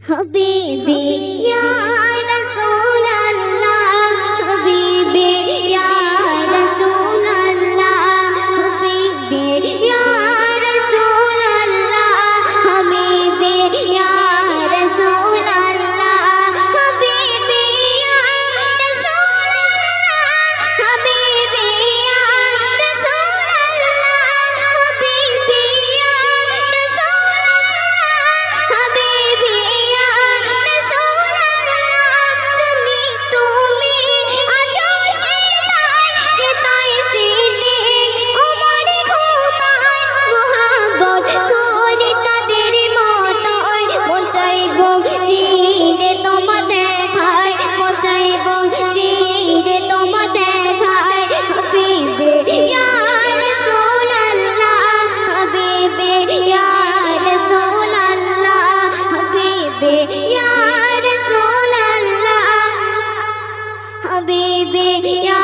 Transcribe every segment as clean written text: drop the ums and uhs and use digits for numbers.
হাবিবি ইয়া রাসূলুল্লাহ হাবিবি ইয়া রাসূলুল্লাহ হাবিবি ইয়া রাসূলুল্লাহ হাবিবি ইয়া রাসূলুল্লাহ হাবিবি ইয়া রাসূলুল্লাহ হাবিবি ইয়া রাসূলুল্লাহ হাবিবি ইয়া রাসূলুল্লাহ হাবিবি হাবিবি ইয়া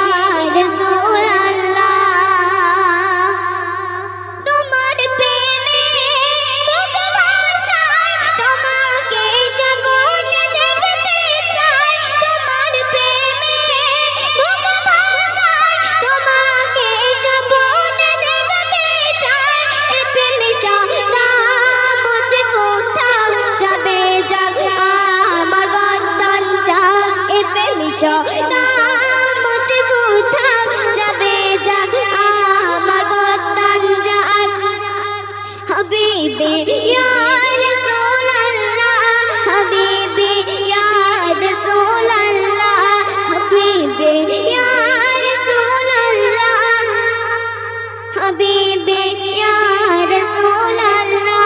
রাসূলুল্লাহ তোমার প্রেমে বুক ভাসায় তোমাকে সামনে দেখতে চাই তোমার প্রেমে বুক ভাসায় তোমাকে সামনে দেখতে চাই এ প্রেমে সারা মজবুত থাক যাবে যাক আমার বন্ধন যাক এ প্রেমে সারা হাবিবি ইয়া রাসূলুল্লাহ হাবিবি ইয়া রাসূলুল্লাহ হাবিবি ইয়া রাসূলুল্লাহ হাবিবি ইয়া রাসূলুল্লাহ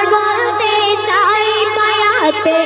বলতে চাই পায়াতে